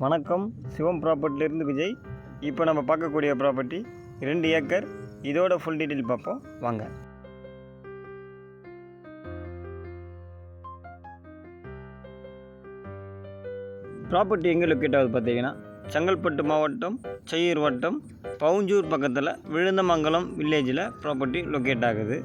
வணக்கம், சிவம் ப்ராப்பர்ட்டிலேருந்து விஜய். இப்போ நம்ம பார்க்கக்கூடிய ப்ராப்பர்ட்டி 2 ஏக்கர். இதோட ஃபுல் டீட்டெயில் பார்ப்போம் வாங்க. ப்ராப்பர்ட்டி எங்கே லொக்கேட் ஆகுது பார்த்தீங்கன்னா, செங்கல்பட்டு மாவட்டம், செய்யூர் வட்டம், பவுஞ்சூர் பக்கத்தில் விழுந்தமங்கலம் வில்லேஜில் ப்ராப்பர்ட்டி லொக்கேட் ஆகுது.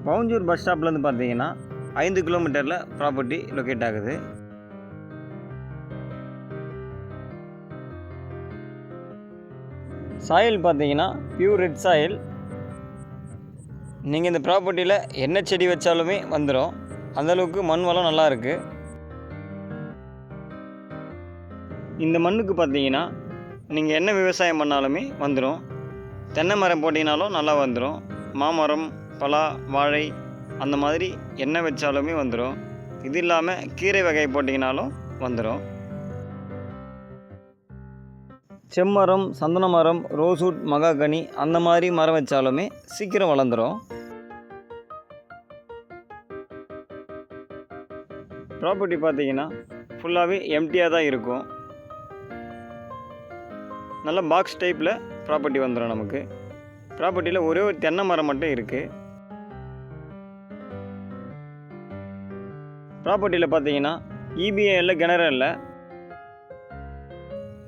பவுஞ்சூர் பஸ் ஸ்டாப்லேருந்து பார்த்தீங்கன்னா 5 கிலோமீட்டரில் ப்ராப்பர்ட்டி லொக்கேட் ஆகுது. சாயில் பார்த்தீங்கன்னா பியூர் ரெட் சாயில். நீங்கள் இந்த ப்ராப்பர்ட்டியில் என்ன செடி வச்சாலுமே வந்துடும். அந்தளவுக்கு மண் வளம் நல்லா இருக்குது. இந்த மண்ணுக்கு பார்த்தீங்கன்னா நீங்கள் என்ன விவசாயம் பண்ணாலுமே வந்துடும். தென்னை மரம் போட்டிங்கனாலும் நல்லா வந்துடும். மாமரம், பலா, வாழை அந்த மாதிரி என்ன வச்சாலுமே வந்துடும். இது இல்லாமல் கீரை வகை போட்டிங்கனாலும் வந்துடும். செம்மரம், சந்தன மரம், ரோஸ்வுட், மகாகனி அந்த மாதிரி மரம் வச்சாலுமே சீக்கிரம் வளர்ந்துடும். ப்ராப்பர்ட்டி பார்த்தீங்கன்னா ஃபுல்லாகவே எம்டியாக தான் இருக்கும். நல்ல பாக்ஸ் டைப்பில் ப்ராப்பர்ட்டி வந்துடும். நமக்கு ப்ராப்பர்ட்டியில் ஒரே ஒரு தென்னை மரம் மட்டும் இருக்குது. ப்ராப்பர்ட்டியில் பார்த்தீங்கன்னா இபிஐ இல்லை, கிணறு இல்லை.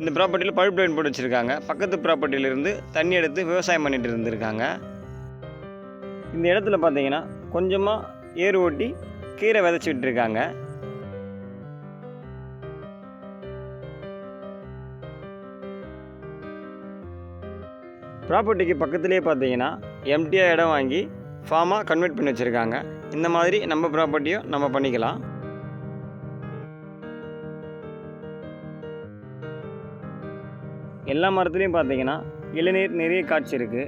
இந்த ப்ராப்பர்ட்டியில் பைப் லைன் போட்டு வச்சுருக்காங்க. பக்கத்து ப்ராப்பர்ட்டியிலேருந்து தண்ணி எடுத்து விவசாயம் பண்ணிட்டு இருந்திருக்காங்க. இந்த இடத்துல பார்த்தீங்கன்னா கொஞ்சமாக ஏர் ஓட்டி கீரை விதைச்சி விட்டுருக்காங்க. ப்ராப்பர்ட்டிக்கு பக்கத்துலேயே பார்த்தீங்கன்னா எம்டியாக இடம் வாங்கி ஃபார்மாக கன்வெர்ட் பண்ணி வச்சுருக்காங்க. இந்த மாதிரி நம்ம ப்ராப்பர்ட்டியும் நம்ம பண்ணிக்கலாம். எல்லா மரத்துலேயும் பார்த்தீங்கன்னா இளநீர் நிறைய காய்ச்சி இருக்குது.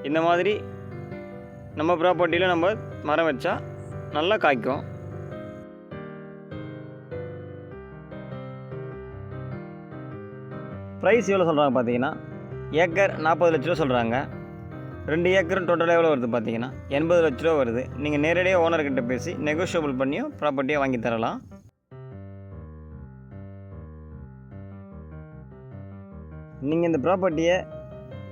இந்த மாதிரி நம்ம ப்ராப்பர்ட்டியில் நம்ம மரம் வச்சா நல்லா காய்க்கும். ப்ரைஸ் எவ்வளோ சொல்கிறாங்க பார்த்தீங்கன்னா, ஏக்கர் 40 லட்ச ரூபா சொல்கிறாங்க. 2 ஏக்கரும் டோட்டலாக எவ்வளோ வருது பார்த்தீங்கன்னா 80 லட்ச ரூபா வருது. நீங்கள் நேரடியாக ஓனர்கிட்ட பேசி நெகோஷியபிள் பண்ணியும் ப்ராப்பர்ட்டியை வாங்கி தரலாம். நீங்கள் இந்த ப்ராப்பர்ட்டியை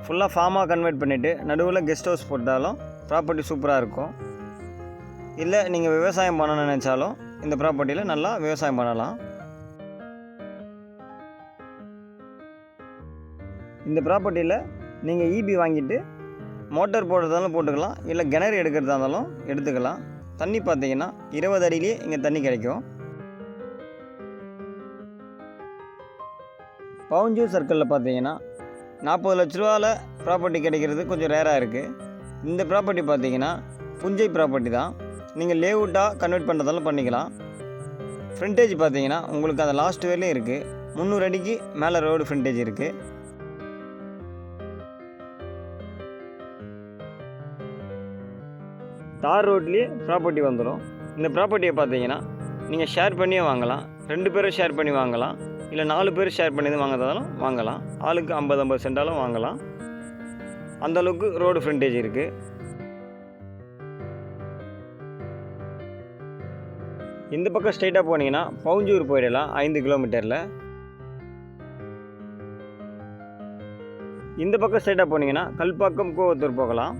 ஃபுல்லாக ஃபார்மாக கன்வெர்ட் பண்ணிவிட்டு நடுவில் கெஸ்ட் ஹவுஸ் போட்டாலும் ப்ராப்பர்ட்டி சூப்பராக இருக்கும். இல்லை நீங்கள் விவசாயம் பண்ணணும்னு நினச்சாலும் இந்த ப்ராப்பர்ட்டியில் நல்லா விவசாயம் பண்ணலாம். இந்த ப்ராப்பர்ட்டியில் நீங்கள் இபி வாங்கிட்டு மோட்டார் போடுறதாலும் போட்டுக்கலாம், இல்லை கிணறு எடுக்கிறதா இருந்தாலும் எடுத்துக்கலாம். தண்ணி பார்த்தீங்கன்னா 20 அடியிலேயே இங்கே தண்ணி கிடைக்கும். பவுஞ்சூர் சர்க்கிளில் பார்த்தீங்கன்னா 40 லட்ச ரூபாவில் ப்ராப்பர்ட்டி கிடைக்கிறது கொஞ்சம் ரேராக இருக்குது. இந்த ப்ராப்பர்ட்டி பார்த்தீங்கன்னா புஞ்சை ப்ராப்பர்ட்டி தான். நீங்கள் லேஅவுட்டாக கன்வெர்ட் பண்ணுறதாலும் பண்ணிக்கலாம். ஃப்ரண்டேஜ் பார்த்தீங்கன்னா உங்களுக்கு அந்த லாஸ்ட் வேலையும் இருக்குது. 300 அடிக்கு மேலே ரோடு ஃப்ரண்டேஜ் இருக்குது. தார் ரோட்லேயே ப்ராப்பர்ட்டி வந்துடும். இந்த ப்ராப்பர்ட்டியை பார்த்தீங்கன்னா நீங்கள் ஷேர் பண்ணியே வாங்கலாம். 2 பேரும் ஷேர் பண்ணி வாங்கலாம், இல்லை 4 பேர் ஷேர் பண்ணி வாங்குறதாலும் வாங்கலாம். ஆளுக்கு 50 சென்டாலும் வாங்கலாம். அந்தளவுக்கு ரோடு ஃப்ரண்டேஜ் இருக்குது. இந்த பக்கம் ஸ்ட்ரைட்டாக போனீங்கன்னா பவுஞ்சூர் போயிடலாம் 5 கிலோமீட்டரில். இந்த பக்கம் ஸ்ட்ரைட்டாக போனீங்கன்னா கல்பாக்கம், கோவத்தூர் போகலாம்.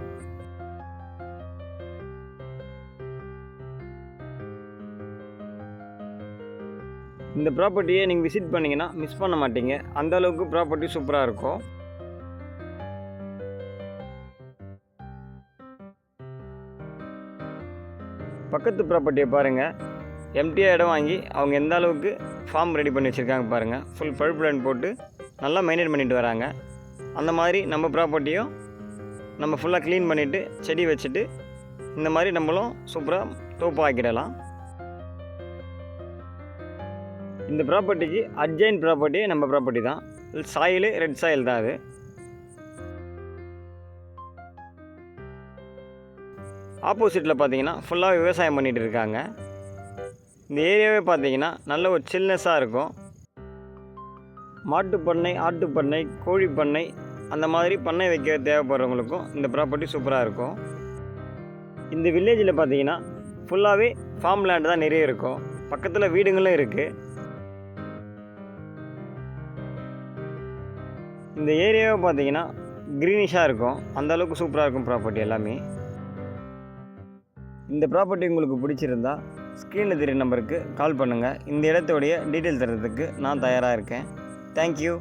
இந்த ப்ராப்பர்ட்டியை நீங்கள் விசிட் பண்ணிங்கன்னா மிஸ் பண்ண மாட்டீங்க. அந்த அளவுக்கு ப்ராப்பர்ட்டி சூப்பராக இருக்கும். பக்கத்து ப்ராப்பர்ட்டியை பாருங்கள். எம்டியாக இடம் வாங்கி அவங்க எந்த அளவுக்கு ஃபார்ம் ரெடி பண்ணி வச்சுருக்காங்க பாருங்கள். ஃபுல் பைப் லைன் போட்டு நல்லா மெயின்டைன் பண்ணிட்டு வராங்க. அந்த மாதிரி நம்ம ப்ராப்பர்ட்டியும் நம்ம ஃபுல்லாக க்ளீன் பண்ணிவிட்டு செடி வச்சுட்டு இந்த மாதிரி நம்மளும் சூப்பராக தோப்பு ஆக்கிடலாம். இந்த ப்ராப்பர்ட்டிக்கு அட்ஜைன் ப்ராப்பர்ட்டி நம்ம ப்ராப்பர்ட்டி தான். சாயில் ரெட் சாயில் தான். அது ஆப்போசிட்டில் பார்த்தீங்கன்னா ஃபுல்லாக விவசாயம் பண்ணிகிட்டு இருக்காங்க. இந்த ஏரியாவே பார்த்தீங்கன்னா நல்ல ஒரு சில்னஸாக இருக்கும். மாட்டுப்பண்ணை, ஆட்டுப்பண்ணை, கோழிப்பண்ணை அந்த மாதிரி பண்ணை வைக்க தேவைப்படுறவங்களுக்கும் இந்த ப்ராப்பர்ட்டி சூப்பராக இருக்கும். இந்த வில்லேஜில் பார்த்தீங்கன்னா ஃபுல்லாகவே ஃபார்ம் லேண்டு தான் நிறைய இருக்கும். பக்கத்தில் வீடுங்களும் இருக்குது. இந்த ஏரியாவை பார்த்தீங்கன்னா க்ரீனிஷாக இருக்கும். அந்தளவுக்கு சூப்பராக இருக்கும் ப்ராப்பர்ட்டி எல்லாமே. இந்த ப்ராப்பர்ட்டி உங்களுக்கு பிடிச்சிருந்தா ஸ்க்ரீனில் தெரிய நம்பருக்கு கால் பண்ணுங்கள். இந்த இடத்துடைய டீட்டெயில் தரதுக்கு நான் தயாராக இருக்கேன். தேங்க்யூ.